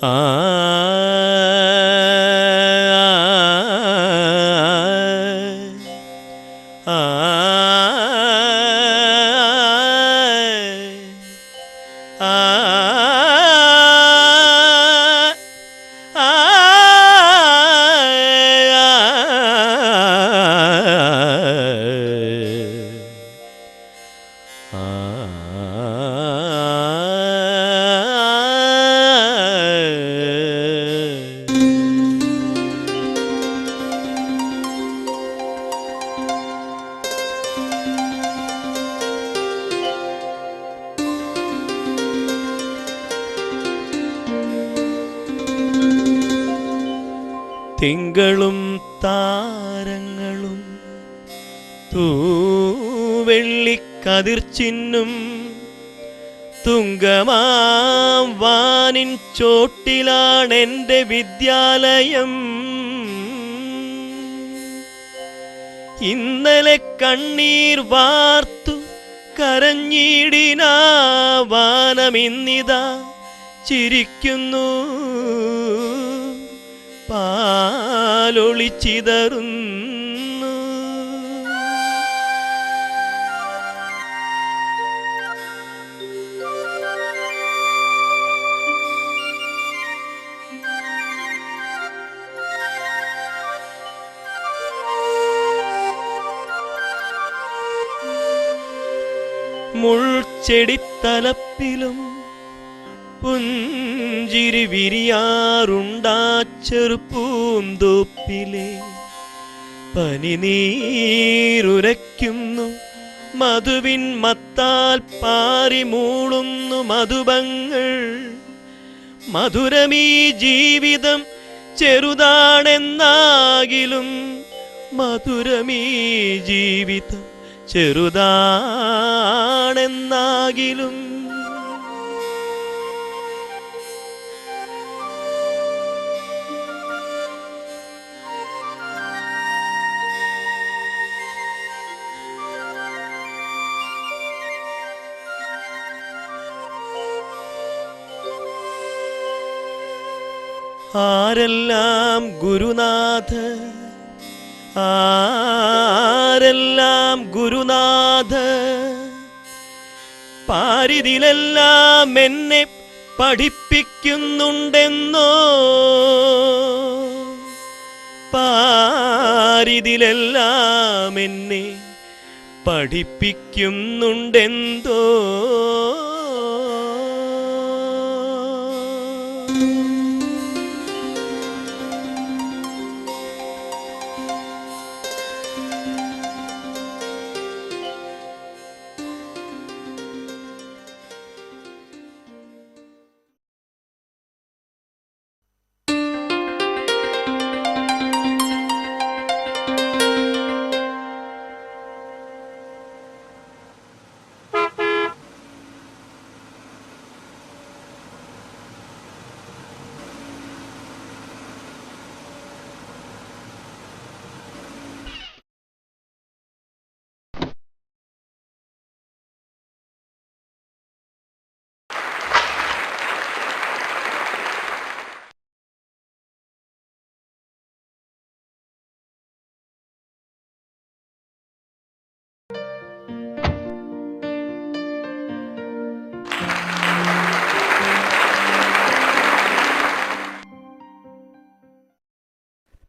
ആ തിങ്കളും താരങ്ങളും തൂവെള്ളിക്കതിർച്ചിന്നും തുങ്കമാം വാനിൻ ചോട്ടിലാണെൻ്റെ വിദ്യാലയം. ഇന്നലെ കണ്ണീർ വാർത്തു കരഞ്ഞിടിനാ വാനമിന്നിതാ ചിരിക്കുന്നു, പാലൊളിച്ചിതറുന്നു. മുൾച്ചെടിത്തലപ്പിലും പുഞ്ചിരി വിരിയാറുണ്ടാ ചെറുപ്പൂന്തോപ്പിലെ പനിനീരുരയ്ക്കുന്നു, മധുവിൻ മത്താൽ പാറി മൂളുന്നു മധുബങ്ങൾ. മധുരമീ ജീവിതം ചെറുതാണെന്നാകിലും, മധുരമീ ജീവിതം ചെറുതാണെന്നാകിലും. ആരെല്ലാം ഗുരുനാഥ, ആരെല്ലാം ഗുരുനാഥ, പാരിതിലെല്ലാം എന്നെ പഠിപ്പിക്കുന്നുണ്ടെന്നോ, പാരിതിലെല്ലാം എന്നെ പഠിപ്പിക്കുന്നുണ്ടെന്തോ.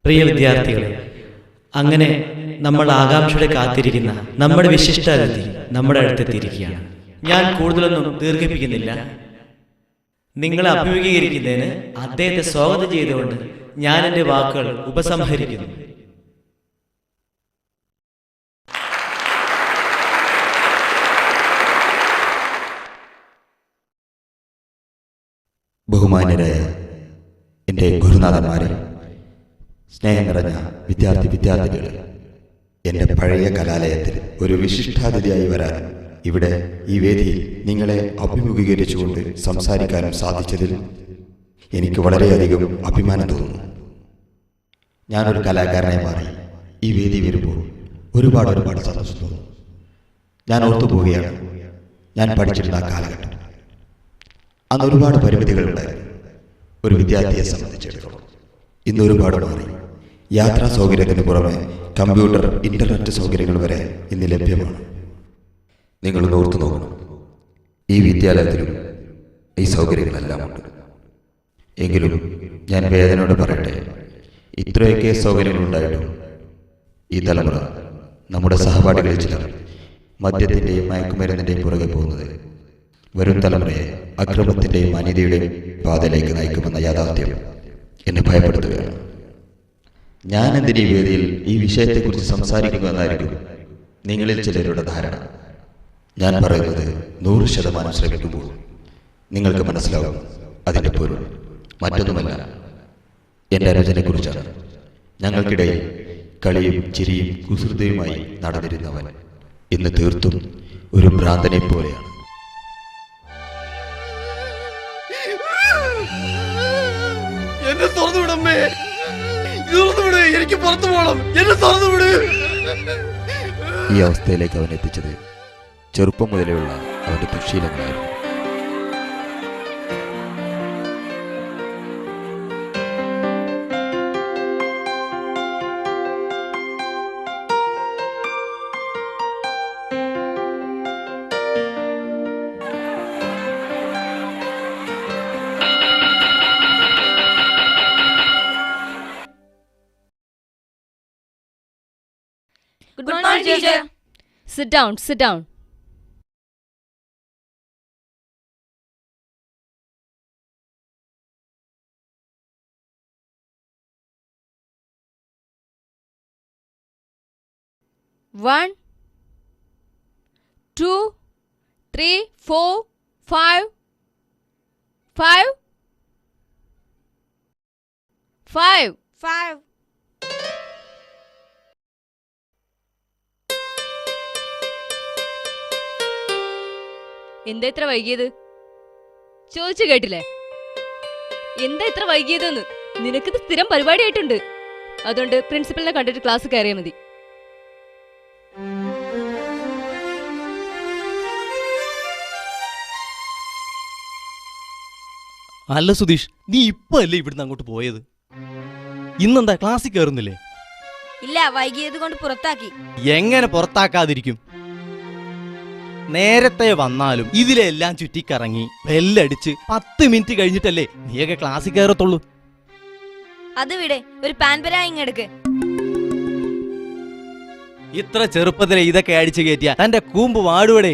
പ്രിയ വിദ്യാർത്ഥികളെ, അങ്ങനെ നമ്മൾ ആകാംക്ഷയോടെ കാത്തിരിക്കുന്ന നമ്മുടെ വിശിഷ്ടാതിഥി നമ്മുടെ അടുത്തെത്തിയിരിക്കുകയാണ്. ഞാൻ കൂടുതലൊന്നും ദീർഘിപ്പിക്കുന്നില്ല. നിങ്ങളെ അഭിമുഖീകരിക്കുന്നതിന് അദ്ദേഹത്തെ സ്വാഗതം ചെയ്തുകൊണ്ട് ഞാൻ എൻ്റെ വാക്കുകൾ ഉപസംഹരിക്കുന്നു. ബഹുമാന്യരായ എൻ്റെ ഗുരുനാഥന്മാരെ, സ്നേഹം നിറഞ്ഞ വിദ്യാർത്ഥികളെ, എൻ്റെ പഴയ കലാലയത്തിൽ ഒരു വിശിഷ്ടാതിഥിയായി വരാനും ഇവിടെ ഈ വേദിയിൽ നിങ്ങളെ അഭിമുഖീകരിച്ചുകൊണ്ട് സംസാരിക്കാനും സാധിച്ചതിൽ എനിക്ക് വളരെയധികം അഭിമാനം തോന്നുന്നു. ഞാനൊരു കലാകാരനായി മാറി ഈ വേദി വരുമ്പോൾ ഒരുപാട് സന്തോഷം തോന്നുന്നു. ഞാൻ ഓർത്തു പോവുകയാണ് ഞാൻ പഠിച്ചിരുന്ന ആ കാലഘട്ടം. അന്ന് ഒരുപാട് പരിമിതികളുണ്ടായിരുന്നു. ഒരു വിദ്യാർത്ഥിയെ സംബന്ധിച്ചിടത്തോളം ഇന്ന് ഒരുപാട് മാറി. യാത്രാ സൗകര്യത്തിന് പുറമെ കമ്പ്യൂട്ടർ, ഇന്റർനെറ്റ് സൗകര്യങ്ങൾ വരെ ഇന്ന് ലഭ്യമാണ്. നിങ്ങൾ ഓർത്തു നോക്കണം, ഈ വിദ്യാലയത്തിലും ഈ സൗകര്യങ്ങളെല്ലാം ഉണ്ട്. എങ്കിലും ഞാൻ വേദനയോട് പറയട്ടെ, ഇത്രയൊക്കെ സൗകര്യങ്ങളുണ്ടായിട്ടും ഈ തലമുറ, നമ്മുടെ സഹപാഠികളിൽ ചിലർ മദ്യത്തിൻ്റെയും മയക്കുമരുന്നിൻ്റെയും പുറകെ പോകുന്നത് വരും തലമുറയെ അക്രമത്തിൻ്റെയും അനീതിയുടെയും പാതയിലേക്ക് നയിക്കുമെന്ന യാഥാർത്ഥ്യം എന്നെ ഭയപ്പെടുത്തുകയാണ്. ഞാൻ എന്തിനീ വേദിയിൽ ഈ വിഷയത്തെക്കുറിച്ച് സംസാരിക്കുന്നു എന്നായിരിക്കും നിങ്ങളിൽ ചിലരുടെ ധാരണ. ഞാൻ പറയുന്നത് 100% ശ്രമിക്കുമ്പോൾ നിങ്ങൾക്ക് മനസ്സിലാവും അതിൻ്റെ പൊരുൾ മറ്റൊന്നുമല്ല, എൻ്റെ അനുജനെക്കുറിച്ചാണ്. ഞങ്ങൾക്കിടയിൽ കളിയും ചിരിയും കുസൃതിയുമായി നടന്നിരുന്നവൻ ഇന്ന് തീർത്തും ഒരു ഭ്രാന്തനെ പോലെയാണ്. എന്നെ തുറന്നുവിടമ്മേ, തുറന്നുവിട്, എനിക്ക് പുറത്തു പോകണം, എന്നെ തുറന്നുവിട്. ഈ അവസ്ഥയിലേക്ക് അവൻ എത്തിച്ചത് ചെറുപ്പം മുതലെയുള്ള അവൻ്റെ ദുശ്ശീലങ്ങളായിരുന്നു. Good morning, teacher. Sit down, sit down. One, 2, 3, 4, 5. 5. എന്താ ഇത്ര വൈകിയത്? ചോദിച്ചു കേട്ടില്ലേ? എന്താ ഇത്ര വൈകിയതെന്ന്? നിനക്കിത് സ്ഥിരം പരിപാടിയായിട്ടുണ്ട്. അതുകൊണ്ട് പ്രിൻസിപ്പലിനെ കണ്ടിട്ട് ക്ലാസ് കയറിയാൽ മതി. അല്ല സുധീഷ്, നീ ഇപ്പൊ അല്ലേ ഇവിടുന്ന് അങ്ങോട്ട് പോയത്? ഇന്നെന്താ ക്ലാസ്സിൽ കയറുന്നില്ലേ? ഇല്ല, വൈകിയത് കൊണ്ട് പുറത്താക്കി. എങ്ങനെ പുറത്താക്കാതിരിക്കും? നേരത്തെ വന്നാലും ഇതിലെല്ലാം ചുറ്റിക്കറങ്ങി ബെല്ലടിച്ച് 10 മിനിറ്റ് കഴിഞ്ഞിട്ടല്ലേ നീയൊക്കെ ക്ലാസ്സിൽ കയറത്തുള്ളൂ. അത് വിടെ, ഒരു പാൻപര ഇങ്ങെടുക്ക്. ഇത്ര ചെറുപ്പത്തിലെ ഇതൊക്കെ അടിച്ചു കയറ്റിയ തന്റെ കൂമ്പ് വാടുവടേ.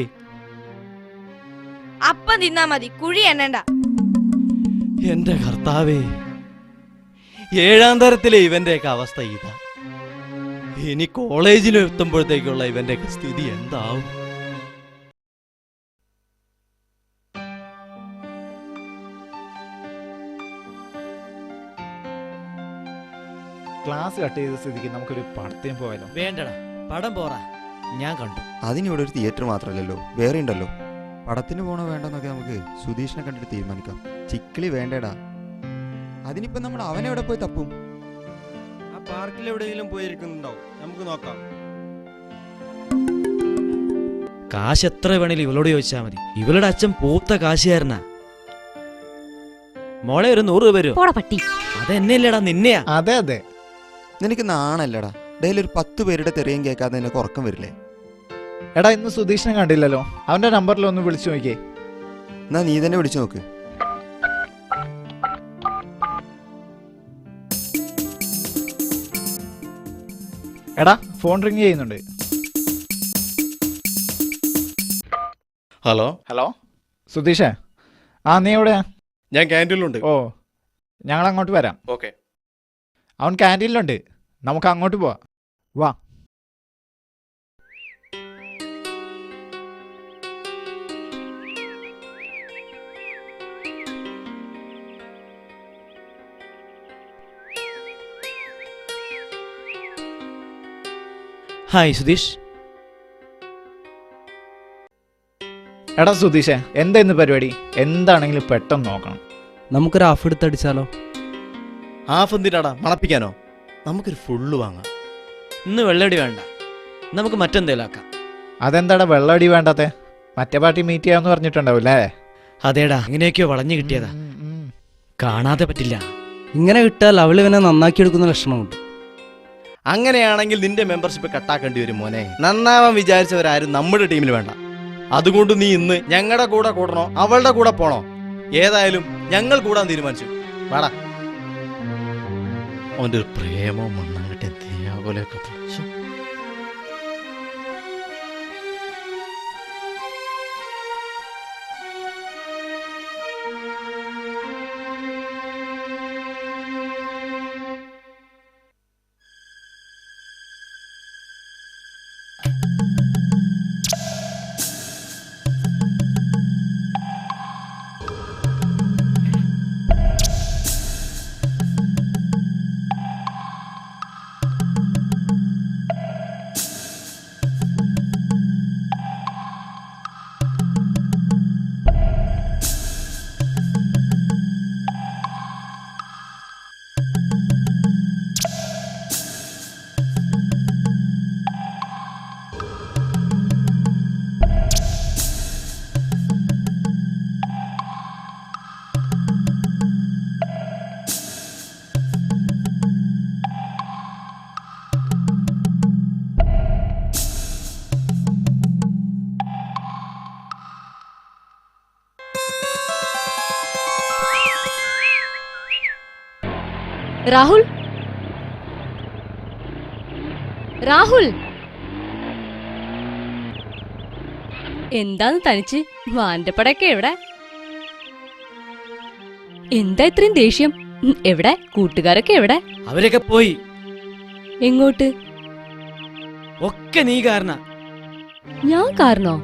അപ്പം തിന്നാ മതി, കുഴി എണ്ണണ്ട. എന്റെ കർത്താവേ, 7ാം തരത്തിലെ ഇവന്റെയൊക്കെ അവസ്ഥ ഇതാ. ഇനി കോളേജിൽ എത്തുമ്പോഴത്തേക്കുള്ള ഇവന്റെയൊക്കെ സ്ഥിതി എന്താവും? ക്ലാസ് കട്ട് ചെയ്ത സ്ഥിതിക്ക് നമുക്കൊരു പടത്തിന് പോയാലോ? വേണ്ടടാ, പടം പോറാ, ഞാൻ കണ്ടു. അതിനിവിടെ ഒരു തിയേറ്റർ മാത്രമല്ലല്ലോ, വേറെ ഉണ്ടല്ലോ. പടത്തിന് പോണോ വേണ്ടെന്നൊക്കെ നമുക്ക് സുധീഷിനെ കണ്ടിട്ട് തീരുമാനിക്കാം. ചിക്കിളി വേണ്ടടാ. അതിനിപ്പോ നമ്മൾ അവനെവിടെ പോയി തപ്പും? ആ പാർക്കിൽ എവിടെയെങ്കിലും പോയിരിക്കുന്നുണ്ടാവും, നമുക്ക് നോക്കാം. കാശ് എത്ര വേണേലും ഇവളോട് ചോദിച്ചാൽ മതി. ഇവളുടെ അച്ഛൻ പൂത്ത കാശുകാരനാ. മോളെ ഒരു 100 രൂപ വരുമോ? പോടാ പട്ടി. അതെന്നെയല്ലേടാ, നിന്നെയാ. അതെ അതെ, നിനക്ക് നാണല്ലടാ. ഡെയിലി ഒരു 10 പേരുടെ തെറിയും കേൾക്കാതെ നിനക്ക് ഉറക്കം വരില്ലേ? എടാ ഇന്ന് സുധീഷിനെ കണ്ടില്ലല്ലോ, അവന്റെ നമ്പറിൽ ഒന്ന് വിളിച്ചു നോക്കിയേ. എന്നാ നീ തന്നെ വിളിച്ചു നോക്ക്. എടാ ഫോൺ റിങ് ചെയ്യുന്നുണ്ട്. ഹലോ ഹലോ സുധീഷേ, നീ എവിടെയാ? ഞാൻ ക്യാൻറ്റീനിലുണ്ട്. ഓ, ഞങ്ങൾ അങ്ങോട്ട് വരാം. ഓക്കെ. അവൻ ക്യാൻറ്റീനിലുണ്ട്, നമുക്ക് അങ്ങോട്ട് പോവാം. വാ. ഹായ് സുധീഷ്. എടാ സുധീഷേ, എന്താ ഇന്ന് പരിപാടി? എന്താണെങ്കിലും പെട്ടെന്ന് നോക്കണം. നമുക്കൊരു ഹാഫ് എടുത്തടിച്ചാലോ? ഹാഫ് എന്തിനാടാ, മണപ്പിക്കാനോ? നമുക്കൊരു ഫുള്ള് വാങ്ങാം. ഇന്ന് വെള്ളടി വേണ്ട, നമുക്ക് മറ്റെന്തേലും ആക്കാം. അതെന്താടാ വെള്ളമടി വേണ്ടാത്തെ? മറ്റേ പാർട്ടി മീറ്റ് ചെയ്യാമെന്ന് പറഞ്ഞിട്ടുണ്ടാവും അല്ലേ? അതേടാ, ഇങ്ങനെയൊക്കെയോ വളഞ്ഞു കിട്ടിയതാ. കാണാതെ പറ്റില്ല. ഇങ്ങനെ വിട്ടാൽ അവൾ ഇവനെ നന്നാക്കിയെടുക്കുന്ന ലക്ഷണമുണ്ട്. അങ്ങനെയാണെങ്കിൽ നിന്റെ മെമ്പർഷിപ്പ് കട്ടാക്കേണ്ടി വരും മോനെ. നന്നാവാൻ വിചാരിച്ചവരാരും നമ്മുടെ ടീമിൽ വേണ്ട. അതുകൊണ്ട് നീ ഇന്ന് ഞങ്ങളുടെ കൂടെ കൂടണോ അവളുടെ കൂടെ പോണോ? ഏതായാലും ഞങ്ങൾ കൂടാൻ തീരുമാനിച്ചു. വേടാ. അവന്റെ ഒരു പ്രേമവും മണ്ണാങ്കട്ടെ പോലെയൊക്കെ. രാഹുൽ, രാഹുൽ, എന്താന്ന് തനിച്ച്? വാന്റെ എവിടെ? എന്താ ഇത്രയും ദേഷ്യം? എവിടെ കൂട്ടുകാരൊക്കെ എവിടെ? അവരൊക്കെ പോയി. എങ്ങോട്ട്? ഒക്കെ നീ കാരണ. ഞാൻ കാരണോ?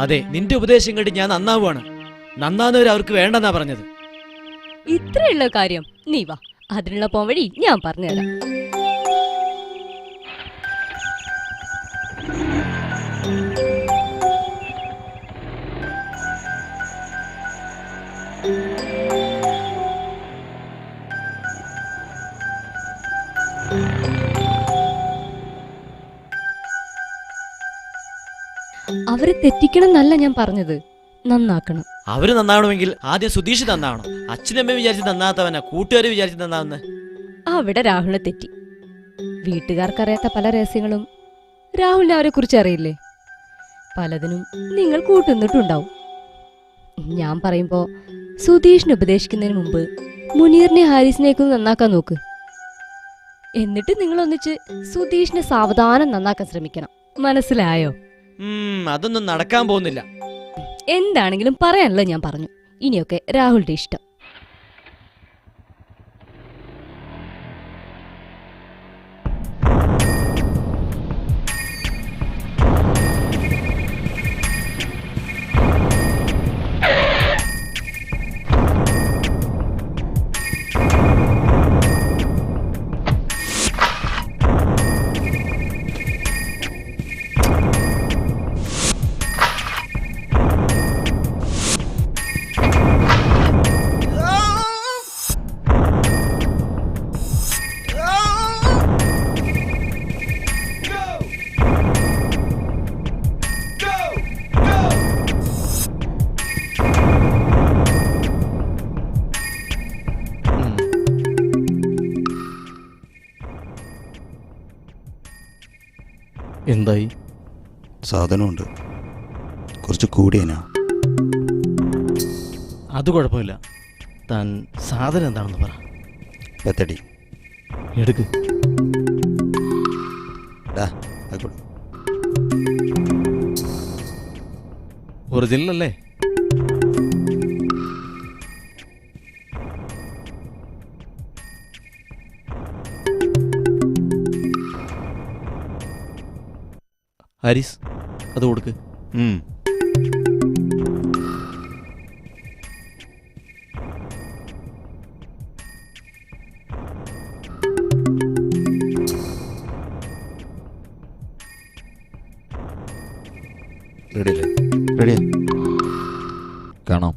അതെ, നിന്റെ ഉപദേശം കേട്ട് ഞാൻ നന്നാവുകയാണ്. നന്നാവുന്നവർ അവർക്ക് വേണ്ടെന്നാ പറഞ്ഞത്. ഇത്രയുള്ള കാര്യം. നീ വാ, അതിനുള്ള പോംവഴി ഞാൻ പറഞ്ഞുതരാം. അവരെ തെറ്റിക്കണം എന്നല്ല ഞാൻ പറഞ്ഞത്, നന്നാക്കണം. അവര് നന്നാവണമെങ്കിൽ ആദ്യം സുധീഷ് നന്നാവണം. അച്ഛനമ്മ വിചാരിച്ച് നന്നാത്തവനാ കൂട്ടുകാരെ വിചാരിച്ച് നന്നാവുന്ന. അവിടെ രാഹുലിനെ തെറ്റി. വീട്ടുകാർക്കറിയാത്ത പല രഹസ്യങ്ങളും രാഹുലിനെ അവരെ കുറിച്ച് അറിയില്ലേ? പലതിനും നിങ്ങൾ കൂട്ടുന്നിട്ടുണ്ടാവും. ഞാൻ പറയുമ്പോ സുധീഷിനെ ഉപദേശിക്കുന്നതിന് മുമ്പ് മുനീറിനെ ഹാരിസിനെയൊക്കെ നന്നാക്കാൻ നോക്ക്. എന്നിട്ട് നിങ്ങൾ ഒന്നിച്ച് സുധീഷിനെ സാവധാനം നന്നാക്കാൻ ശ്രമിക്കണം. മനസ്സിലായോ? അതൊന്നും നടക്കാൻ പോകുന്നില്ല. എന്താണെങ്കിലും പറയാനല്ലോ ഞാൻ പറഞ്ഞു. ഇനിയൊക്കെ രാഹുലിന്റെ ഇഷ്ടം. എന്തായി? സാധനമുണ്ട്, കുറച്ച് കൂടിയനാ. അത് കുഴപ്പമില്ല. താൻ സാധനം എന്താണെന്ന് പറ. പെത്തടി എടുക്ക്. ഒറിജിനൽ അല്ലേ? ഹാരിസ്, അത് കൊടുക്ക്. റെഡിയല്ലേ? റെഡിയാ, കാണാം.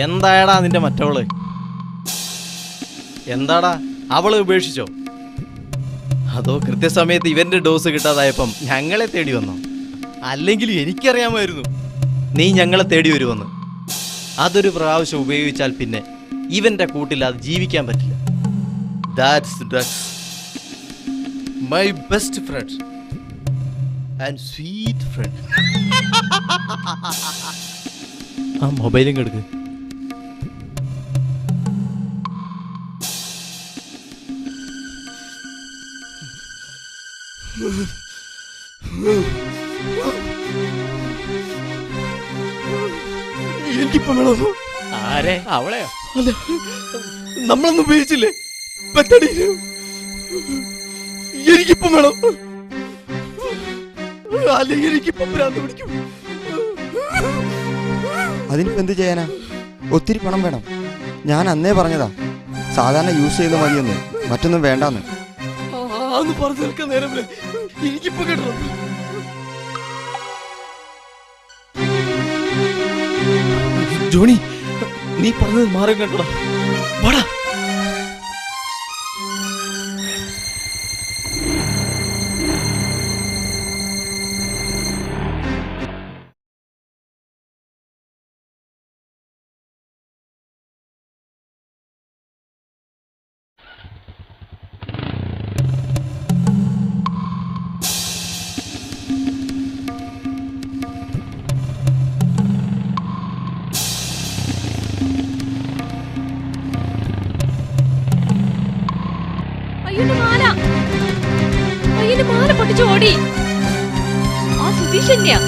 എന്തായടാ നിന്റെ മറ്റവള്? എന്താടാ അവള് ഉപേക്ഷിച്ചോ? അതോ കൃത്യസമയത്ത് ഇവന്റെ ഡോസ് കിട്ടാതായപ്പം ഞങ്ങളെ തേടി വന്നോ? അല്ലെങ്കിൽ എനിക്കറിയാമായിരുന്നു നീ ഞങ്ങളെ തേടി വരുമെന്ന്. അതൊരു പ്രാവശ്യം ഉപയോഗിച്ചാൽ പിന്നെ ഇവന്റെ കൂട്ടില്ലാതെ ജീവിക്കാൻ പറ്റില്ല. That's drugs. My best friend and sweet friend. ആ മൊബൈലും എടുക്ക്. എനിക്കിപ്പോ വേണം. ആരെ? അവളെയോ? അല്ല, നമ്മളൊന്നും ഉപയോഗിച്ചില്ലേ? പെട്ടടിയില്. എനിക്കിപ്പോ വേണം. അല്ലെങ്കിൽ എനിക്കിപ്പോ ഭ്രാന്ത് പിടിക്കും. അതിനിപ്പോ എന്ത് ചെയ്യാനാ? ഒത്തിരി പണം വേണം. ഞാൻ അന്നേ പറഞ്ഞതാ സാധാരണ യൂസ് ചെയ്ത് മതിയൊന്ന്, മറ്റൊന്നും വേണ്ടാന്ന്. അന്ന് പറഞ്ഞു നിൽക്കാൻ നേരമില്ല. എനിക്കിപ്പോ കേട്ടോ. ജോണി, നീ പറഞ്ഞത് മാറി കേട്ടോടാ. വാടാ. അയ്യോ മാല പൊട്ടിച്ചു ഓടി. ആ സുധീഷ് തന്നെയാ.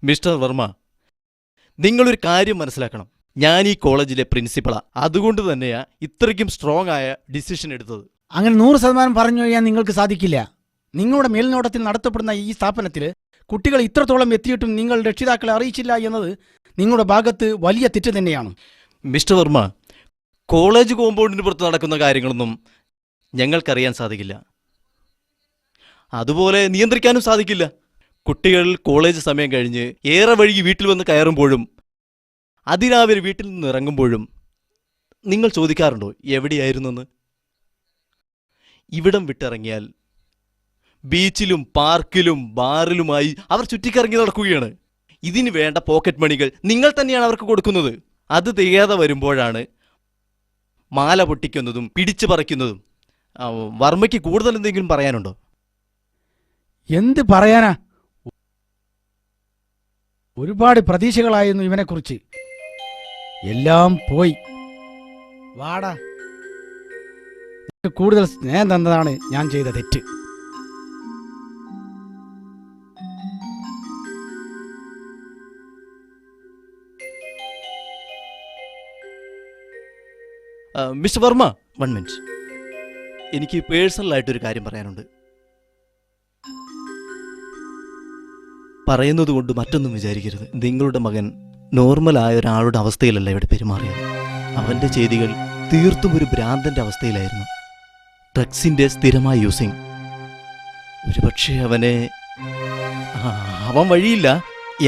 മിസ്റ്റർ വർമ്മ, നിങ്ങളൊരു കാര്യം മനസ്സിലാക്കണം. ഞാൻ ഈ കോളേജിലെ പ്രിൻസിപ്പളാ. അതുകൊണ്ട് തന്നെയാ ഇത്രയ്ക്കും സ്ട്രോങ് ആയ ഡിസിഷൻ എടുത്തത്. അങ്ങനെ 100% പറഞ്ഞു കഴിയാൻ നിങ്ങൾക്ക് സാധിക്കില്ല. നിങ്ങളുടെ മേൽനോട്ടത്തിൽ നടത്തപ്പെടുന്ന ഈ സ്ഥാപനത്തിൽ കുട്ടികൾ ഇത്രത്തോളം എത്തിയിട്ടും നിങ്ങൾ രക്ഷിതാക്കളെ അറിയിച്ചില്ല എന്നത് നിങ്ങളുടെ ഭാഗത്ത് വലിയ തെറ്റ് തന്നെയാണ്. മിസ്റ്റർ വർമ്മ, കോളേജ് കോമ്പൗണ്ടിന് പുറത്ത് നടക്കുന്ന കാര്യങ്ങളൊന്നും ഞങ്ങൾക്കറിയാൻ സാധിക്കില്ല. അതുപോലെ നിയന്ത്രിക്കാനും സാധിക്കില്ല. കുട്ടികൾ കോളേജ് സമയം കഴിഞ്ഞ് ഏറെ വഴുകി വീട്ടിൽ വന്ന് കയറുമ്പോഴും അതിരാവിലെ വീട്ടിൽ നിന്ന് ഇറങ്ങുമ്പോഴും നിങ്ങൾ ചോദിക്കാറുണ്ടോ എവിടെയായിരുന്നെന്ന്? ഇവിടം വിട്ടിറങ്ങിയാൽ ബീച്ചിലും പാർക്കിലും ബാറിലുമായി അവർ ചുറ്റിക്കറങ്ങി നടക്കുകയാണ്. ഇതിന് വേണ്ട പോക്കറ്റ് മണികൾ നിങ്ങൾ തന്നെയാണ് അവർക്ക് കൊടുക്കുന്നത്. അത് തികയാതെ വരുമ്പോഴാണ് മാല പൊട്ടിക്കുന്നതും പിടിച്ചു പറിക്കുന്നതും. വർമ്മയ്ക്ക് കൂടുതൽ എന്തെങ്കിലും പറയാനുണ്ടോ? എന്ത് പറയാനാ? ഒരുപാട് പ്രതീക്ഷകളായിരുന്നു ഇവനെക്കുറിച്ച്. എല്ലാം പോയി. വാടാ. കൂടുതൽ സ്നേഹം തന്നതാണ് ഞാൻ ചെയ്ത തെറ്റ്. Mister Varma, 1 minute. എനിക്ക് പേഴ്സണലായിട്ടൊരു കാര്യം പറയാനുണ്ട്. പറയുന്നത് കൊണ്ട് മറ്റൊന്നും വിചാരിക്കരുത്. നിങ്ങളുടെ മകൻ നോർമലായ ഒരാളുടെ അവസ്ഥയിലല്ല ഇവിടെ പെരുമാറിയത്. അവൻ്റെ ചെയ്തികൾ തീർത്തും ഒരു ഭ്രാന്തൻ്റെ അവസ്ഥയിലായിരുന്നു. ഡ്രഗ്സിൻ്റെ സ്ഥിരമായ യൂസിങ്. ഒരുപക്ഷെ അവൻ വഴിയില്ല,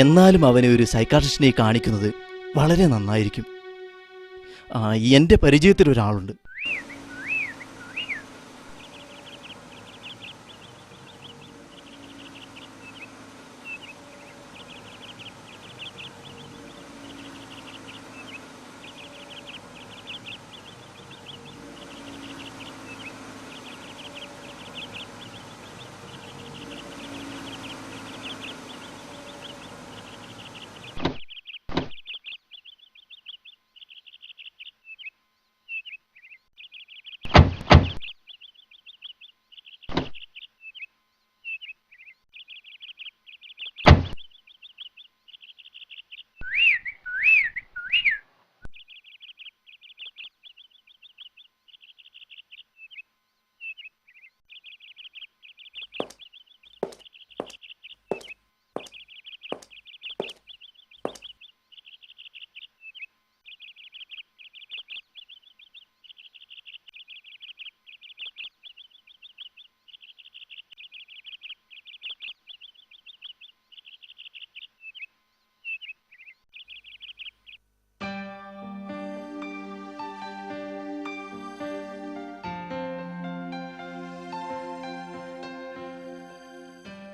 എന്നാലും അവനെ ഒരു സൈക്കാട്രിസ്റ്റിനെ കാണിക്കുന്നത് വളരെ നന്നായിരിക്കും. എൻ്റെ പരിചയത്തിൽ ഒരാളുണ്ട്.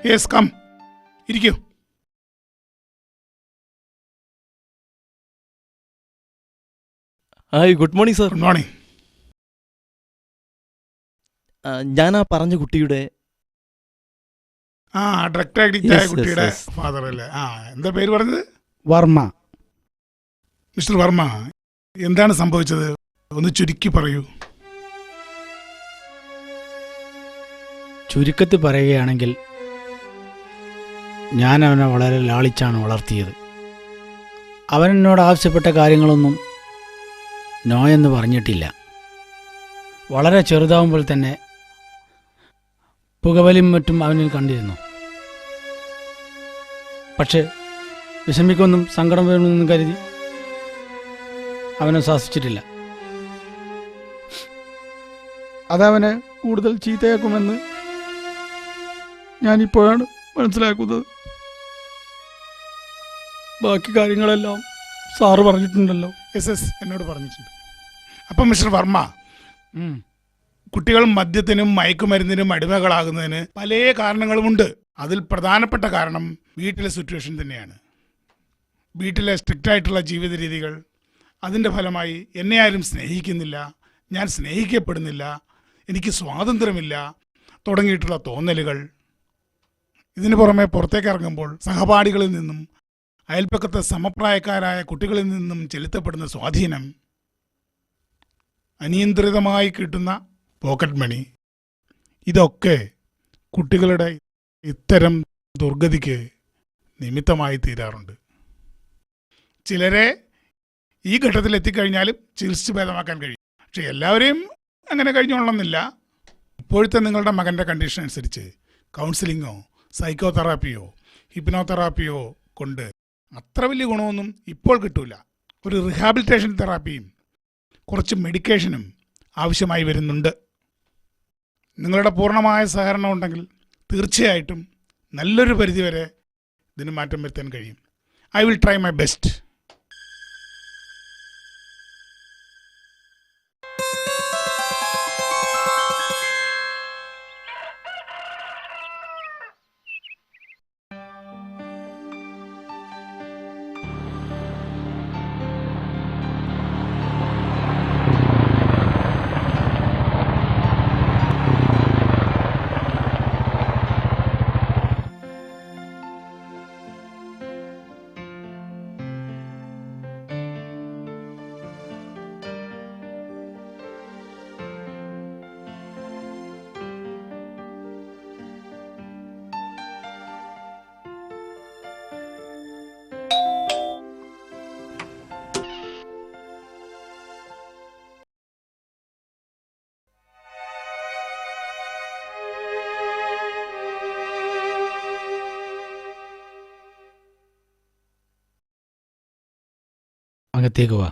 യെസ്, കം, ഇരിക്കൂ. Hi, good morning sir. Good morning. ഞാൻ ആ പറഞ്ഞ കുട്ടിയുടെ ഡ്രഗ് അഡിക്റ്റ് ആയ Yes, കുട്ടിയുടെ yes. ഫാദർ അല്ലേ? എന്താ പേര് പറഞ്ഞത്? വർമ്മ. മിസ്റ്റർ വർമ്മ, എന്താണ് സംഭവിച്ചത്? ഒന്ന് ചുരുക്കി പറയൂ. ചുരുക്കത്തിൽ പറയുകയാണെങ്കിൽ ഞാൻ അവനെ വളരെ ലാളിച്ചാണ് വളർത്തിയത്. അവൻ എന്നോട് ആവശ്യപ്പെട്ട കാര്യങ്ങളൊന്നും നോ എന്ന് പറഞ്ഞിട്ടില്ല. വളരെ ചെറുതാവുമ്പോൾ തന്നെ പുകവലിയും മറ്റും അവനിൽ കണ്ടിരുന്നു. പക്ഷേ വിഷമിക്കൊന്നും സങ്കടം വരുമെന്നും കരുതി അവനെ ശാസിച്ചിട്ടില്ല. അതവനെ കൂടുതൽ ചീത്തയാക്കുമെന്ന് ഞാനിപ്പോഴാണ് മനസ്സിലാക്കുന്നത്. ബാക്കി കാര്യങ്ങളെല്ലാം സാറ് പറഞ്ഞിട്ടുണ്ടല്ലോ. എസ് എന്നോട് പറഞ്ഞിട്ടുണ്ട്. അപ്പം മിസ്റ്റർ വർമ്മ, കുട്ടികൾ മദ്യത്തിനും മയക്കുമരുന്നിനും അടിമകളാകുന്നതിന് പല കാരണങ്ങളുമുണ്ട്. അതിൽ പ്രധാനപ്പെട്ട കാരണം വീട്ടിലെ സിറ്റുവേഷൻ തന്നെയാണ്. വീട്ടിലെ സ്ട്രിക്റ്റ് ആയിട്ടുള്ള ജീവിത രീതികൾ, അതിൻ്റെ ഫലമായി എന്നെ ആരും സ്നേഹിക്കുന്നില്ല, ഞാൻ സ്നേഹിക്കപ്പെടുന്നില്ല, എനിക്ക് സ്വാതന്ത്ര്യമില്ല തുടങ്ങിയിട്ടുള്ള തോന്നലുകൾ. ഇതിനു പുറമെ പുറത്തേക്ക് ഇറങ്ങുമ്പോൾ സഹപാഠികളിൽ നിന്നും അയൽപ്പക്കത്തെ സമപ്രായക്കാരായ കുട്ടികളിൽ നിന്നും ചെലുത്തപ്പെടുന്ന സ്വാധീനം, അനിയന്ത്രിതമായി കിട്ടുന്ന പോക്കറ്റ് മണി, ഇതൊക്കെ കുട്ടികളുടെ ഇത്തരം ദുർഗതിക്ക് നിമിത്തമായി തീരാറുണ്ട്. ചിലരെ ഈ ഘട്ടത്തിൽ എത്തിക്കഴിഞ്ഞാലും ചികിത്സിച്ച് ഭേദമാക്കാൻ കഴിയും. പക്ഷെ എല്ലാവരെയും അങ്ങനെ കഴിഞ്ഞോളണമെന്നില്ല. ഇപ്പോഴത്തെ നിങ്ങളുടെ മകൻ്റെ കണ്ടീഷൻ അനുസരിച്ച് കൗൺസിലിങ്ങോ സൈക്കോ തെറാപ്പിയോ ഹിപ്നോതെറാപ്പിയോ കൊണ്ട് അത്ര വലിയ ഗുണമൊന്നും ഇപ്പോൾ കിട്ടൂല. ഒരു റിഹാബിലിറ്റേഷൻ തെറാപ്പിയും കുറച്ച് മെഡിക്കേഷനും ആവശ്യമായി വരുന്നുണ്ട്. നിങ്ങളുടെ പൂർണ്ണമായ സഹകരണം ഉണ്ടെങ്കിൽ തീർച്ചയായിട്ടും നല്ലൊരു പരിധിവരെ ഇതിന് മാറ്റം വരുത്താൻ കഴിയും. I will try my best. അകത്തേക്ക് വാ.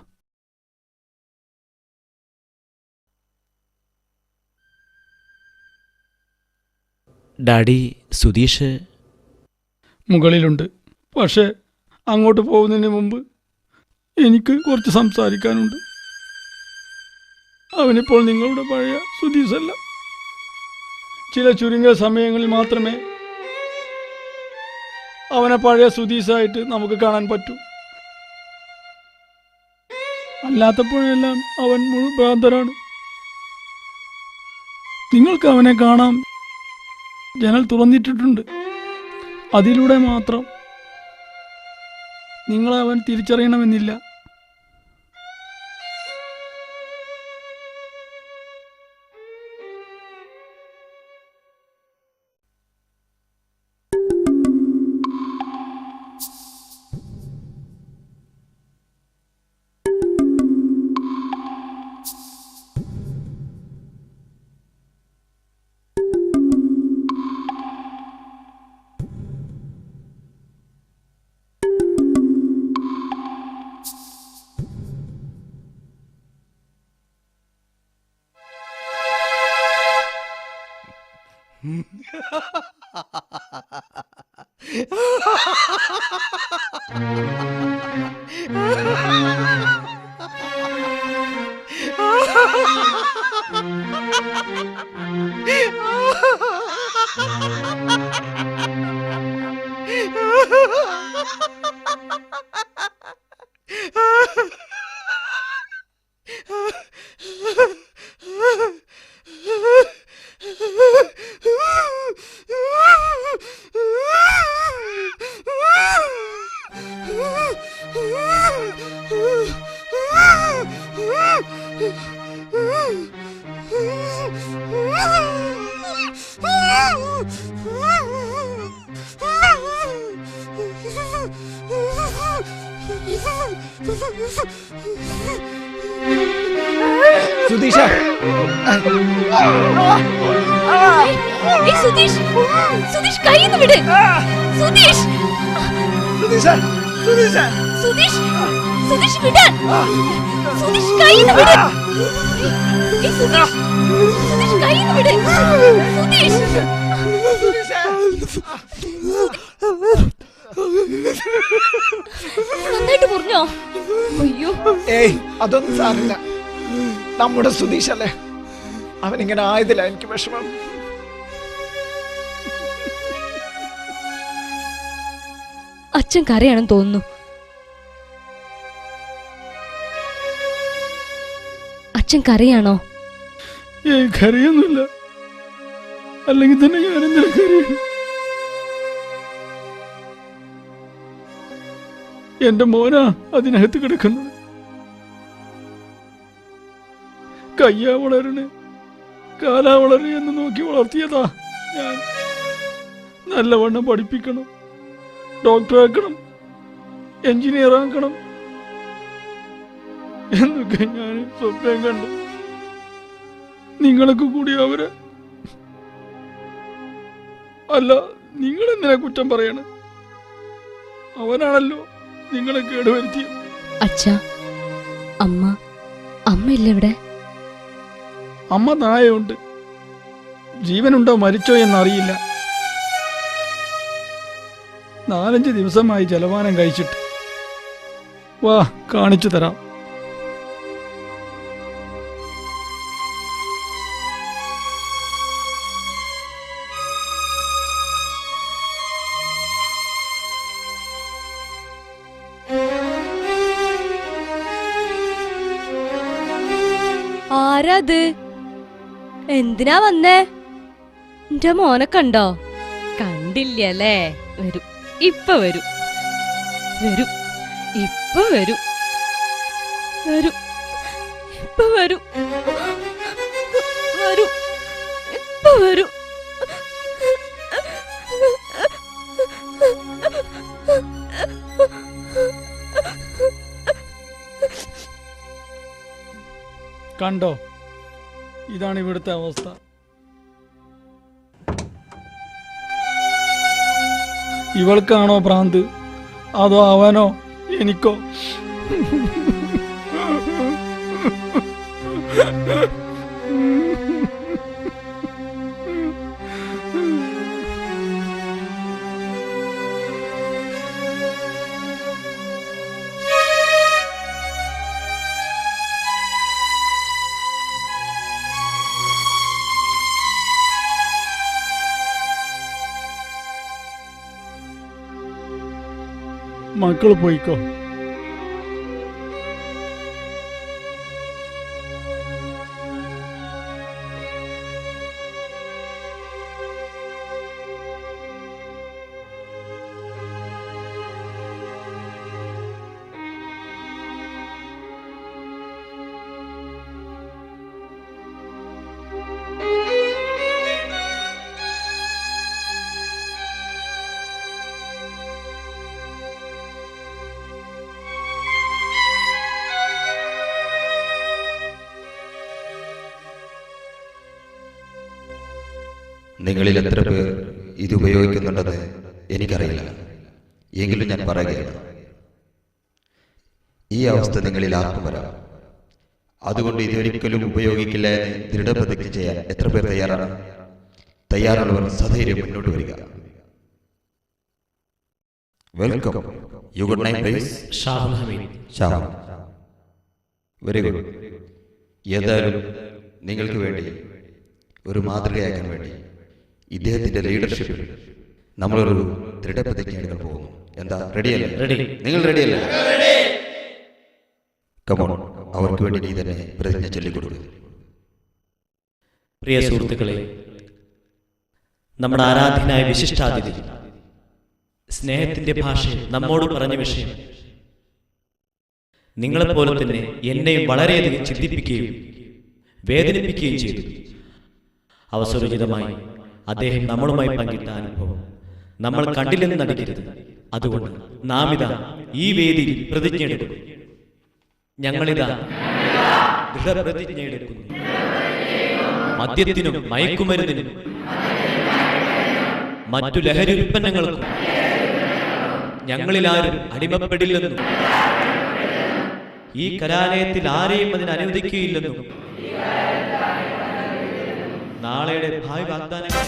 ഡാഡി, സുധീഷ് മുകളിലുണ്ട്. പക്ഷേ അങ്ങോട്ട് പോകുന്നതിന് മുമ്പ് എനിക്ക് കുറച്ച് സംസാരിക്കാനുണ്ട്. അവനിപ്പോൾ നിങ്ങളുടെ പഴയ സുധീഷല്ല. ചില ചുരുങ്ങിയ സമയങ്ങളിൽ മാത്രമേ അവനെ പഴയ സുധീഷായിട്ട് നമുക്ക് കാണാൻ പറ്റൂ. അല്ലാത്തപ്പോഴെല്ലാം അവൻ ഭ്രാന്തനാണ്. നിങ്ങൾക്ക് അവനെ കാണാം. ജനൽ തുറന്നിട്ടിട്ടുണ്ട്. അതിലൂടെ മാത്രം നിങ്ങളെ അവൻ തിരിച്ചറിയണമെന്നില്ല. സുധീഷ, സുധീഷ്, സുധീഷ് കൈന്ന് വിട്. സുധീഷ്, സുധീഷ, സുധീഷ, സുധീഷ്, സുധീഷ് വിടാൻ. സുധീഷ് കൈന്ന് വിട്. സുധീഷ്, സുധീഷ് കൈന്ന് വിട്. സുധീഷ് നന്നായിട്ട് പറഞ്ഞോ? അയ്യോ, ഏയ് അതൊന്നും സാറില്ല. നമ്മുടെ സുധീഷല്ലേ, അവനിങ്ങനെ ആയതില്ല എനിക്ക് വിഷമം. അച്ഛൻ കരയാണെന്ന് തോന്നുന്നു. അച്ഛൻ കരയാണോ? കരയൊന്നുമില്ല. അല്ലെങ്കിൽ തന്നെ ഞാൻ എന്തിനാ കരയും? എന്റെ മോനാ അതിനകത്ത് കിടക്കുന്നത്. കയ്യാ വളരണേ, കാലാ വളരണേ എന്ന് നോക്കി വളർത്തിയതാ ഞാൻ. നല്ലവണ്ണം പഠിപ്പിക്കണം, ഡോക്ടറാക്കണം, എഞ്ചിനീയർ ആക്കണം എന്നൊക്കെ ഞാൻ സ്വപ്നം കണ്ടു. നിങ്ങളൊക്കെ കൂടി അവരെ. അല്ല, നിങ്ങളെന്തിനാ കുറ്റം പറയണ? അവനാണല്ലോ നിങ്ങളെ കേടുവരുത്തിയത്. അച്ഛാ, അമ്മയില്ല ഇവിടെ? അമ്മ താഴെയുണ്ട്. ജീവനുണ്ടോ മരിച്ചോ എന്നറിയില്ല. 4-5 ദിവസമായി ജലപാനം കഴിച്ചിട്ട്. വാ, കാണിച്ചു തരാം. ആരാത്? എന്തിനാ വന്നേ? എന്റെ മോനെ കണ്ടോ? കണ്ടില്ലല്ലേ? വരും, ഇപ്പൊ വരും, വരും, ഇപ്പൊ വരും, വരും, ഇപ്പൊ വരും, വരും, ഇപ്പൊ വരും. കണ്ടോ, ഇതാണ് ഇവിടുത്തെ അവസ്ഥ. ഇവൾക്കാണോ ഭ്രാന്ത്, അതോ അവനോ എനിക്കോ? മക്കള് പോയിക്കോ. നിങ്ങളിൽ എത്ര പേർ ഇത് ഉപയോഗിക്കുന്നുണ്ടെന്ന് എനിക്കറിയില്ല. എങ്കിലും ഞാൻ പറയുകയാണ്, ഈ അവസ്ഥ നിങ്ങളിൽ ആർക്കും വരാം. അതുകൊണ്ട് ഇതൊരിക്കലും ഉപയോഗിക്കില്ല എന്ന് ദൃഢപ്രതിജ്ഞ ചെയ്യാൻ എത്ര പേർ തയ്യാറാണ്? തയ്യാറുള്ളവർ സധൈര്യം മുന്നോട്ട് വരിക. Welcome. You good night please. Shahul Hameed. Shahul, very good. ഏതായാലും നിങ്ങൾക്ക് വേണ്ടി ഒരു മാതൃകയാക്കാൻ വേണ്ടി ഇദ്ദേഹത്തിന്റെ ലീഡർഷിപ്പിൽ നമ്മളൊരു ദൃഢപ്രതിജ്ഞ എടുക്കാൻ പോകുന്നു. എന്താ, റെഡിയല്ലേ? റെഡി. നിങ്ങൾ റെഡിയല്ലേ? കമോൺ, അവർക്ക് വേണ്ടി നീ തന്നെ പ്രതിജ്ഞ ചൊല്ലിക്കൊടുക്കുക. പ്രിയ സുഹൃത്തുക്കളെ, നമ്മുടെ ആരാധ്യനായ വിശിഷ്ടാതിഥി സ്നേഹത്തിന്റെ ഭാഷയിൽ നമ്മോട് പറഞ്ഞ വിഷയം നിങ്ങളെപ്പോലെ തന്നെ എന്നെയും വളരെയധികം ചിന്തിപ്പിക്കുകയും വേദനിപ്പിക്കുകയും ചെയ്തു. അവസരോചിതമായി അദ്ദേഹം നമ്മളുമായി പങ്കിട്ട അനുഭവം നമ്മൾ കണ്ടില്ലെന്ന് നടിക്കരുത്. അതുകൊണ്ട് നാം ഇതാ ഈ വേദിയിൽ പ്രതിജ്ഞയെടുക്കുന്നു. ഞങ്ങളിതാ ദൃഢപ്രതിജ്ഞയെടുക്കുന്നു. മദ്യത്തിനും മയക്കുമരുന്നിനും മറ്റു ലഹരി ഉൽപ്പന്നങ്ങൾക്കും ഞങ്ങളിലാരും അടിമപ്പെടില്ലെന്നും ഈ കലാലയത്തിൽ ആരെയും അതിന് അനുവദിക്കുകയില്ലെന്നും നാളെയുടെ ഭാവി വാഗ്ദാനങ്ങൾ